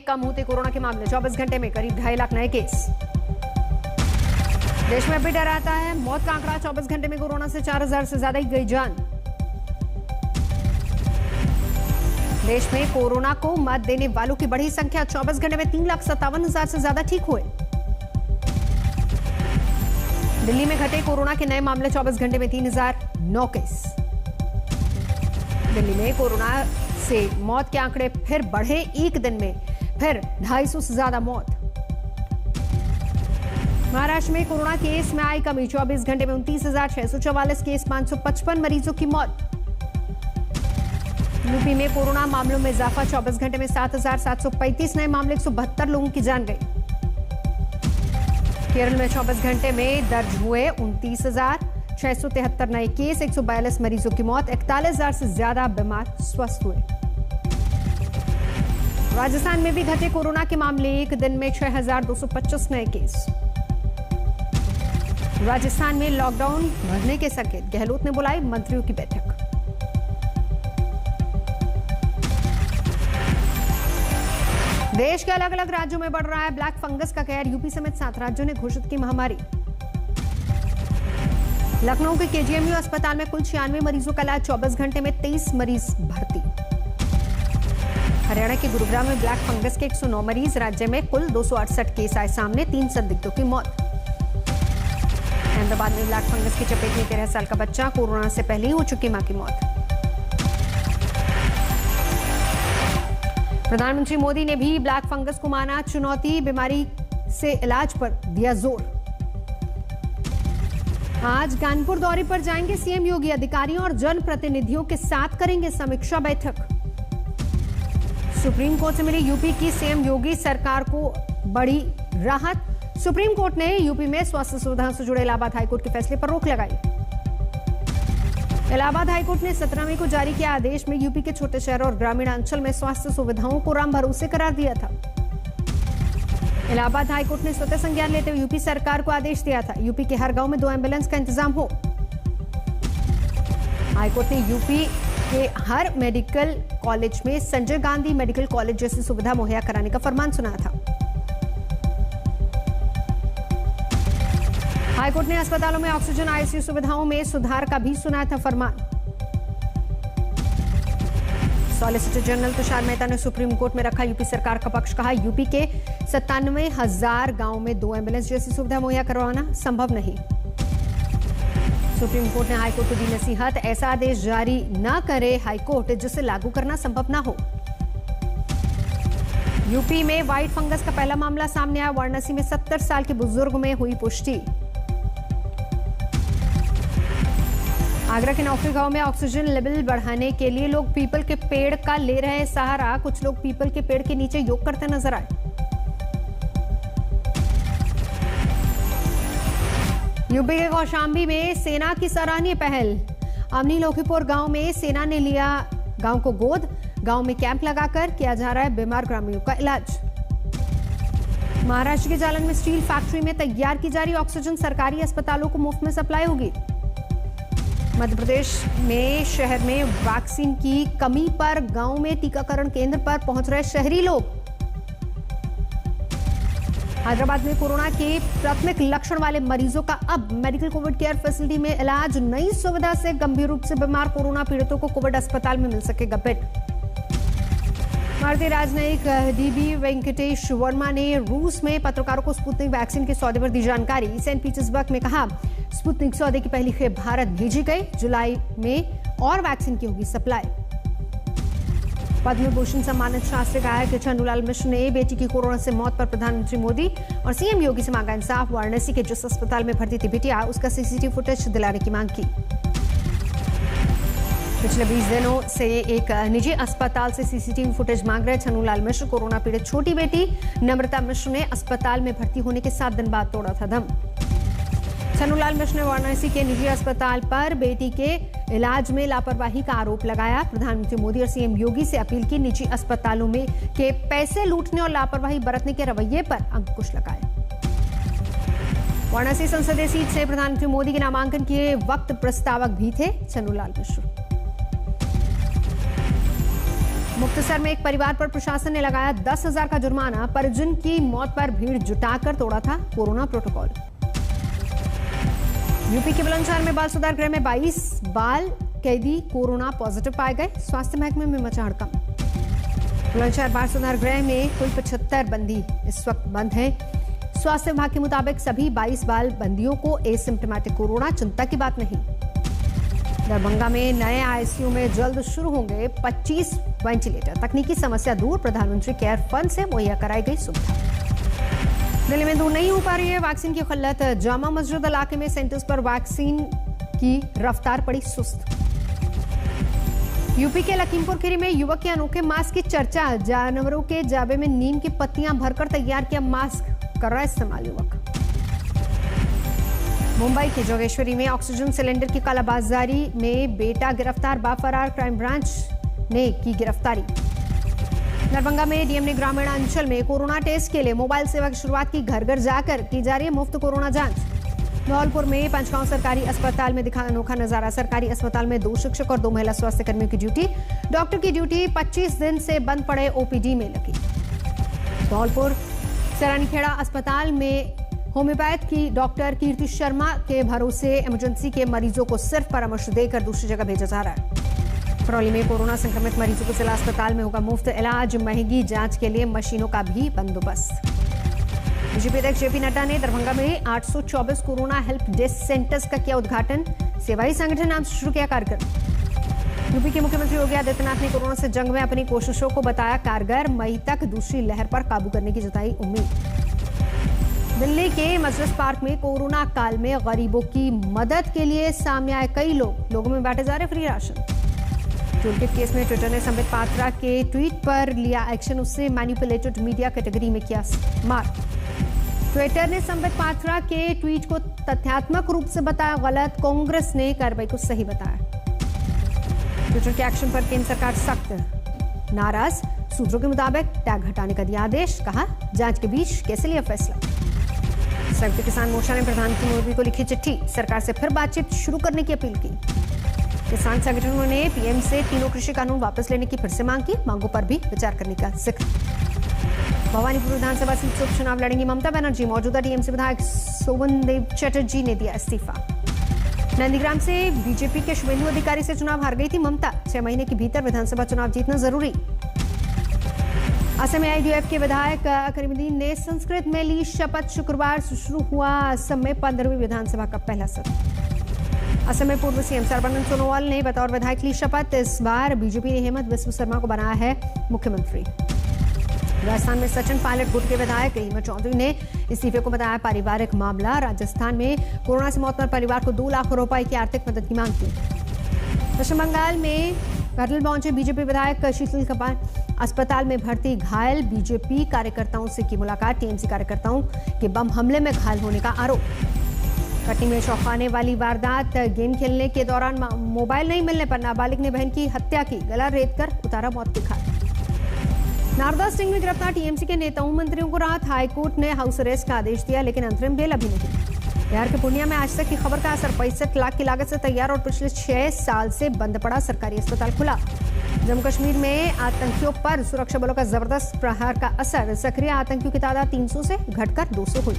कम होते कोरोना के मामले, 24 घंटे में करीब 2.5 लाख नए केस। देश में अभी डर आता है मौत का आंकड़ा, 24 घंटे में कोरोना से 4000 से ज्यादा ही गई जान। देश में कोरोना को मात देने वालों की बढ़ी संख्या, 24 घंटे में 3,57,000 से ज्यादा ठीक हुए। दिल्ली में घटे कोरोना के नए मामले, 24 घंटे में 3009 केस। दिल्ली में कोरोना से मौत के आंकड़े फिर बढ़े, एक दिन में फिर 250 से ज्यादा मौत। महाराष्ट्र में कोरोना केस में आई कमी, 24 घंटे में 29,644 केस, 555 मरीजों की मौत। यूपी में कोरोना मामलों में इजाफा, 24 घंटे में 7,735 नए मामले, 172 लोगों की जान गई। केरल में 24 घंटे में दर्ज हुए 29,673 नए केस, 142 मरीजों की मौत, 41,000 से ज्यादा बीमार स्वस्थ हुए। राजस्थान में भी घटे कोरोना के मामले, एक दिन में 6,225 नए केस। राजस्थान में लॉकडाउन बढ़ने के संकेत, गहलोत ने बुलाई मंत्रियों की बैठक। देश के अलग अलग राज्यों में बढ़ रहा है ब्लैक फंगस का कहर, यूपी समेत 7 राज्यों ने घोषित की महामारी। लखनऊ के केजीएमयू अस्पताल में कुल 96 मरीजों का इलाज, 24 घंटे में 23 मरीज भर्ती। हरियाणा के गुरुग्राम में ब्लैक फंगस के 109 मरीज, राज्य में कुल 268 केस आए सामने, 3 संदिग्धों की मौत। अहमदाबाद में ब्लैक फंगस की चपेट में 13 साल का बच्चा, कोरोना से पहले ही हो चुकी मां की मौत। प्रधानमंत्री मोदी ने भी ब्लैक फंगस को माना चुनौती, बीमारी से इलाज पर दिया जोर। आज कानपुर दौरे पर जाएंगे सीएम योगी, अधिकारियों और जनप्रतिनिधियों के साथ करेंगे समीक्षा बैठक। सुप्रीम कोर्ट से मिली यूपी की सीएम योगी सरकार को बड़ी राहत, सुप्रीम कोर्ट ने यूपी में स्वास्थ्य सुविधाओं से जुड़े इलाहाबाद हाईकोर्ट के फैसले पर रोक लगाई। इलाहाबाद हाईकोर्ट ने 17 मई को जारी किया आदेश में यूपी के छोटे शहरों और ग्रामीण अंचल में स्वास्थ्य सुविधाओं को राम भरोसे करार दिया था। इलाहाबाद हाईकोर्ट ने स्वतः संज्ञान लेते हुए यूपी सरकार को आदेश दिया था, यूपी के हर गांव में 2 एम्बुलेंस का इंतजाम हो। हाईकोर्ट ने यूपी के हर मेडिकल कॉलेज में संजय गांधी मेडिकल कॉलेज जैसी सुविधा मुहैया कराने का फरमान सुनाया था। हाईकोर्ट ने अस्पतालों में ऑक्सीजन आईसीयू सुविधाओं में सुधार का भी सुनाया था फरमान। सॉलिसिटर जनरल तुषार मेहता ने सुप्रीम कोर्ट में रखा यूपी सरकार का पक्ष, कहा यूपी के 97,000 गांवों में 2 एम्बुलेंस जैसी सुविधा मुहैया करवाना संभव नहीं। सुप्रीम कोर्ट ने हाईकोर्ट को दी नसीहत, ऐसा आदेश जारी न करे हाईकोर्ट जिसे लागू करना संभव न हो। यूपी में व्हाइट फंगस का पहला मामला सामने आया, वाराणसी में 70 साल के बुजुर्ग में हुई पुष्टि। आगरा के नौकरी गांव में ऑक्सीजन लेवल बढ़ाने के लिए लोग पीपल के पेड़ का ले रहे हैं सहारा, कुछ लोग पीपल के पेड़ के नीचे योग करते नजर आए। यूपी के कौशाम्बी में सेना की सराहनीय पहल, अमनी लोखीपुर गांव में सेना ने लिया गांव को गोद, गांव में कैंप लगाकर किया जा रहा है बीमार ग्रामीणों का इलाज। महाराष्ट्र के जालन में स्टील फैक्ट्री में तैयार की जा रही ऑक्सीजन सरकारी अस्पतालों को मुफ्त में सप्लाई होगी। मध्य प्रदेश में शहर में वैक्सीन की कमी पर गांव में टीकाकरण केंद्र पर पहुंच रहे शहरी लोग। हैदराबाद में कोरोना के प्राथमिक लक्षण वाले मरीजों का अब मेडिकल कोविड केयर फैसिलिटी में इलाज, नई सुविधा से गंभीर रूप से बीमार कोरोना पीड़ितों को कोविड अस्पताल में मिल सकेगा बेड। भारतीय राजनयिक डीबी वेंकटेश वर्मा ने रूस में पत्रकारों को स्पुतनिक वैक्सीन के सौदे पर दी जानकारी। सेंट पीटर्सबर्ग में कहा, स्पुतनिक सौदे की पहली खेप भारत भेजी गई, जुलाई में और वैक्सीन की होगी सप्लाई। पद्म भूषण सम्मानित शास्त्रीय गायक चन्नूलाल मिश्र ने बेटी की कोरोना से मौत पर प्रधानमंत्री मोदी और सीएम योगी से मांगा इंसाफ। वाराणसी के जिस अस्पताल में भर्ती थी बिटिया, उसका सीसीटीवी फुटेज दिलाने की मांग की। पिछले 20 दिनों से एक निजी अस्पताल से सीसीटीवी फुटेज मांग रहे चन्नूलाल मिश्र। कोरोना पीड़ित छोटी बेटी नम्रता मिश्र ने अस्पताल में भर्ती होने के 7 दिन बाद तोड़ा था दम। चन्नूलाल मिश्र ने वाराणसी के निजी अस्पताल पर बेटी के इलाज में लापरवाही का आरोप लगाया। प्रधानमंत्री मोदी और सीएम योगी से अपील की, निजी अस्पतालों में के पैसे लूटने और लापरवाही बरतने के रवैये पर अंकुश लगाए। वाराणसी संसदीय सीट से प्रधानमंत्री मोदी के नामांकन के वक्त प्रस्तावक भी थे चन्नूलाल मिश्र। मुक्तसर में एक परिवार पर प्रशासन ने लगाया 10,000 का जुर्माना। परिजन की मौत पर भीड़ जुटाकर तोड़ा था कोरोना प्रोटोकॉल। यूपी के बुलंदशहर में बाल सुधार गृह में 22 बाल कैदी कोरोना पॉजिटिव पाए गए। स्वास्थ्य महकमे में मचा हड़कंप। बुलंदशहर बाल सुधार गृह में कुल 75 बंदी इस वक्त बंद हैं। स्वास्थ्य विभाग के मुताबिक सभी 22 बाल बंदियों को एसिम्प्टोमेटिक कोरोना, चिंता की बात नहीं। दरभंगा में नए आईसीयू में जल्द शुरू होंगे 25 वेंटिलेटर। तकनीकी समस्या दूर, प्रधानमंत्री केयर फंड से मुहैया कराई गई सुविधा। दिल्ली में दूर नहीं हो पा रही है वैक्सीन की किल्लत। जामा मस्जिद इलाके में सेंटर्स पर वैक्सीन की रफ्तार पड़ी सुस्त। यूपी के लखीमपुर खीरी में युवक के अनोखे मास्क की चर्चा। जानवरों के जाबे में नीम की पत्तियां भरकर तैयार किया मास्क, कर रहा इस्तेमाल युवक। मुंबई के जोगेश्वरी में ऑक्सीजन सिलेंडर की कालाबाजारी में बेटा गिरफ्तार, बाप फरार। क्राइम ब्रांच ने की गिरफ्तारी। दरभंगा में डीएम ने ग्रामीण अंचल में कोरोना टेस्ट के लिए मोबाइल सेवा की शुरुआत की। घर घर जाकर की जा रही है मुफ्त कोरोना जांच। धौलपुर में पंचगांव सरकारी अस्पताल में दिखा अनोखा नजारा। सरकारी अस्पताल में 2 शिक्षक और 2 महिला स्वास्थ्य कर्मियों की ड्यूटी। डॉक्टर की ड्यूटी 25 दिन से बंद पड़े ओपीडी में लगी। धौलपुर सरानीखेड़ा अस्पताल में होम्योपैथ की डॉक्टर कीर्ति शर्मा के भरोसे इमरजेंसी के मरीजों को सिर्फ परामर्श देकर दूसरी जगह भेजा जा रहा है। करौली में कोरोना संक्रमित मरीजों को जिला अस्पताल में होगा मुफ्त इलाज। महंगी जांच के लिए मशीनों का भी बंदोबस्त। बीजेपी अध्यक्ष जेपी नड्डा ने दरभंगा में 824 कोरोना हेल्प डेस्क सेंटर्स का किया उद्घाटन। सेवाई संगठन नाम से शुरू किया कार्यक्रम। यूपी के मुख्यमंत्री योगी आदित्यनाथ ने कोरोना से जंग में अपनी कोशिशों को बताया कारगर। मई तक दूसरी लहर पर काबू करने की जताई उम्मीद। दिल्ली के मजलिस पार्क में कोरोना काल में गरीबों की मदद के लिए सामने आए कई लोगों में बांटे जा रहे फ्री राशन। टूलकिट केस में ट्विटर ने संबित पात्रा के ट्वीट पर लिया एक्शन। उससे मैनिपुलेटेड मीडिया कैटेगरी में किया मार्क। ट्विटर ने संबित पात्रा के ट्वीट को तथ्यात्मक रूप से बताया गलत। कांग्रेस ने कार्रवाई को सही बताया। ट्विटर के एक्शन पर केंद्र सरकार सख्त नाराज। सूत्रों के मुताबिक टैग हटाने का दिया आदेश। कहा जांच के बीच कैसे लिया फैसला। संयुक्त किसान मोर्चा ने प्रधानमंत्री मोदी को लिखी चिट्ठी। सरकार से फिर बातचीत शुरू करने की अपील की। किसान संगठनों ने पीएम से तीनों कृषि कानून वापस लेने की फिर से मांग की। मांगों पर भी विचार करने का जिक्र। भवानीपुर विधानसभा सीट से उपचुनाव लड़ेंगी ममता बनर्जी। मौजूदा टीएमसी विधायक सोवनदेव चटर्जी ने दिया इस्तीफा। नंदीग्राम से बीजेपी के शुभेंदु अधिकारी से चुनाव हार गई थी ममता। 6 महीने के भीतर विधानसभा चुनाव जीतना जरूरी। असम में आईडीएफ के विधायक करीमुद्दीन ने संस्कृत में ली शपथ। शुक्रवार से शुरू हुआ असम में 15वीं विधानसभा का पहला सत्र। असम में पूर्व सीएम सर्बानंद सोनोवाल ने बतौर विधायक ली शपथ। इस बार बीजेपी ने हेमंत बिस्व शर्मा को बनाया है मुख्यमंत्री। राजस्थान में सचिन पायलट गुट के विधायक हीमत चौधरी ने इस्तीफे को बताया पारिवारिक मामला। राजस्थान में कोरोना से मौत पर परिवार को 2 लाख रुपए की आर्थिक मदद की मांग की। पश्चिम बंगाल में करगिल पहुंचे बीजेपी विधायक शीतल कपाल। अस्पताल में भर्ती घायल। बीजेपी कार्यकर्ताओं से की मुलाकात। टीएमसी कार्यकर्ताओं के बम हमले में घायल होने का आरोप। कटनी में चौंकाने वाली वारदात। गेम खेलने के दौरान मोबाइल नहीं मिलने पर नाबालिग ने बहन की हत्या की। गला रेत कर उतारा मौत के घाट। नारदा स्टिंग में गिरफ्तार टीएमसी के नेताओं मंत्रियों को राहत। हाईकोर्ट ने हाउस अरेस्ट का आदेश दिया लेकिन अंतरिम बेल अभी नहीं। बिहार के पूर्णिया में आज तक की खबर का असर। 65 लाख की लागत से तैयार और पिछले 6 साल से बंद पड़ा सरकारी अस्पताल खुला। जम्मू कश्मीर में आतंकियों पर सुरक्षा बलों का जबरदस्त प्रहार का असर। सक्रिय आतंकियों की तादाद 300 से घटकर 200 हुई।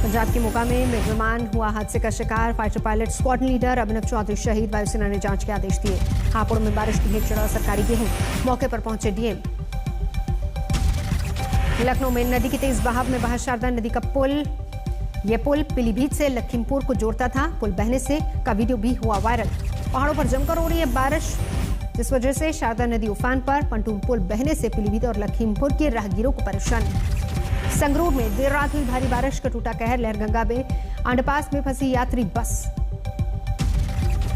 पंजाब के मोगा में विमान हुआ हादसे का शिकार। फाइटर पायलट स्क्वाड लीडर अभिनव चौधरी शहीद। वायुसेना ने जांच के आदेश दिए। हापुड़ में बारिश की भेंट चढ़ा सरकारी गेहूं। मौके पर पहुंचे डीएम। लखनऊ में नदी की तेज बहाव में बहा शारदा नदी का पुल। यह पुल पीलीभीत से लखीमपुर को जोड़ता था। पुल बहने से का वीडियो भी हुआ वायरल। पहाड़ों पर जमकर हो रही है बारिश, जिस वजह से शारदा नदी उफान पर। पंटून पुल बहने से पीलीभीत और लखीमपुर के राहगीरों को परेशानी। संगरूर में देर रात हुई भारी बारिश का टूटा कहर। लहरगंगा में अंडरपास में फंसी यात्री बस।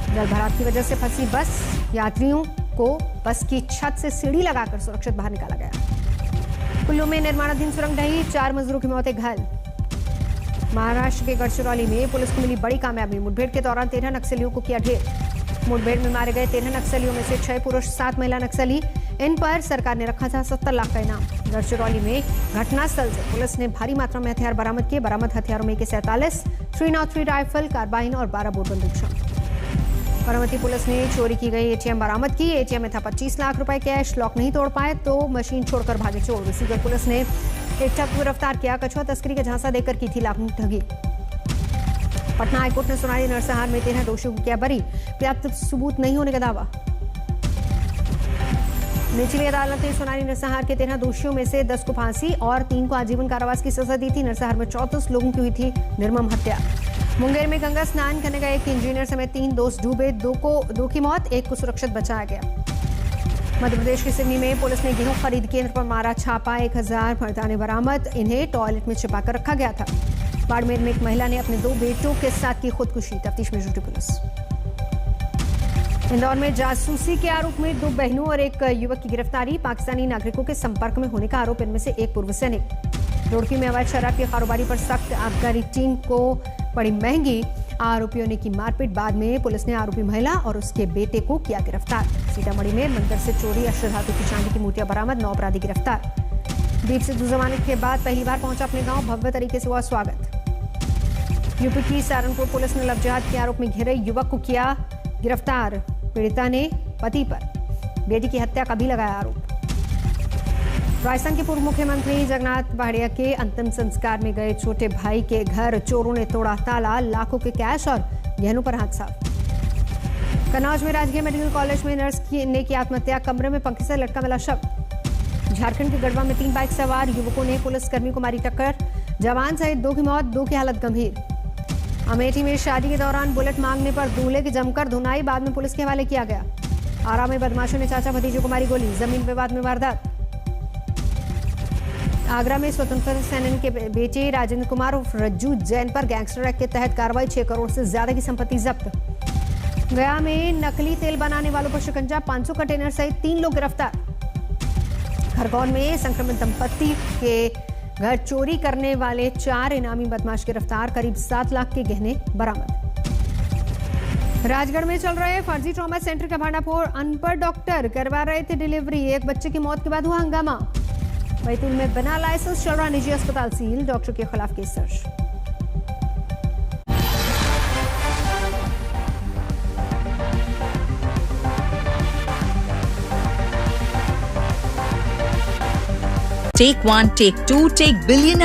जल भराव की वजह से फंसी बस। यात्रियों को बस की छत से सीढ़ी लगाकर सुरक्षित बाहर निकाला गया। कुल्लू में निर्माणाधीन सुरंग ढही। 4 मजदूरों की मौतें घायल। महाराष्ट्र के गढ़चिरौली में पुलिस को मिली बड़ी कामयाबी। मुठभेड़ के दौरान 13 नक्सलियों को किया ढेर। मुठभेड़ में मारे गए 13 नक्सलियों में से 6 पुरुष 7 महिला नक्सली। इन पर सरकार ने रखा था 70 लाख का इनाम। गढ़चिरौली में घटनास्थल से पुलिस ने भारी मात्रा में हथियार बरामद किए। बरामद हथियारों में AK-47, 303 राइफल, कार्बाइन और 12 बोर बंदूक शामिल। बारामती पुलिस ने चोरी की गई एटीएम बरामद की। एटीएम में था 25 लाख रुपए कैश। लॉक नहीं तोड़ पाए तो मशीन छोड़कर भागे चोर। सीकर पुलिस ने एक ठग को गिरफ्तार किया। कछुआ तस्करी का झांसा देकर की थी लाखों की ठगी। पटना हाईकोर्ट ने सुनाई नरसंहार में 13 दोषियों को किया बरी। पर्याप्त सबूत नहीं होने का दावा। निचली अदालत ने सोनाली नरसंहार के 13 दोषियों में से 10 को फांसी और 3 को आजीवन कारावास की सजा दी थी। नरसंहार में 34 लोगों की हुई थी निर्मम हत्या। मुंगेर में गंगा स्नान करने का एक इंजीनियर समेत 3 दोस्त डूबे। दो की मौत, 1 को सुरक्षित बचाया गया। मध्य प्रदेश के सिवनी में पुलिस ने गेहूं खरीद केंद्र पर मारा छापा। 1000 मर्दाने बरामद। इन्हें टॉयलेट में छिपा कर रखा गया था। बाड़मेर में एक महिला ने अपने 2 बेटों के साथ की खुदकुशी। तफ्तीश में जुटी पुलिस। इंदौर में जासूसी के आरोप में 2 बहनों और एक युवक की गिरफ्तारी। पाकिस्तानी नागरिकों के संपर्क में होने का आरोप। इनमें से एक पूर्व सैनिक। रुड़की में अवैध शराब की कारोबारी पर सख्त। आबकारी टीम को पड़ी महंगी। आरोपियों ने की मारपीट। बाद में पुलिस ने आरोपी महिला और उसके बेटे को किया गिरफ्तार। सीतामढ़ी में मंदिर से चोरी अश्व धातु की चांदी की मूर्तियां बरामद। 9 अपराधी गिरफ्तार। दीप सिद्धू जमानत के बाद पहली बार पहुंचा अपने गांव। भव्य तरीके से हुआ स्वागत। यूपी की सहारनपुर पुलिस ने लव जिहाद के आरोप में घिरे युवक को किया गिरफ्तार। पीड़िता ने पति पर बेटी की हत्या का भी लगाया आरोप। राजस्थान के पूर्व मुख्यमंत्री जगन्नाथ भाटिया के अंतिम संस्कार में गए छोटे भाई के घर चोरों ने तोड़ा ताला। लाखों के कैश और गहनों पर हाथ साफ। कन्नौज में राजकीय मेडिकल कॉलेज में नर्स ने की आत्महत्या। कमरे में पंखे से लटका मिला शव। झारखंड के गढ़वा में 3 बाइक सवार युवकों ने पुलिसकर्मी को मारी टक्कर। जवान सहित 2 की मौत, 2 की हालत गंभीर। अमेठी में शादी के दौरान बुलेट मांगने पर दूल्हे की जमकर धुनाई। बाद में पुलिस के हवाले किया गया। आरा में बदमाशों ने चाचा भतीजे को मारी गोली। जमीन विवाद में वारदात। आगरा में स्वतंत्रता सेनानी के बेटे राजेंद्र कुमार उर्फ रज्जू जैन पर गैंगस्टर एक्ट के तहत कार्रवाई। 6 करोड़ से ज्यादा की संपत्ति जब्त। गया में नकली तेल बनाने वालों पर शिकंजा। 500 कंटेनर सहित 3 लोग गिरफ्तार। खरगोन में संक्रमित दंपत्ति के घर चोरी करने वाले 4 इनामी बदमाश गिरफ्तार। करीब 7 लाख के गहने बरामद। राजगढ़ में चल रहे फर्जी ट्रॉमा सेंटर का भांडाफोड़। अनपढ़ डॉक्टर करवा रहे थे डिलीवरी। एक बच्चे की मौत के बाद हुआ हंगामा। बैतूल में बिना लाइसेंस चल रहा निजी अस्पताल सील। डॉक्टर के खिलाफ केस दर्ज। Take 1, take 2, take billion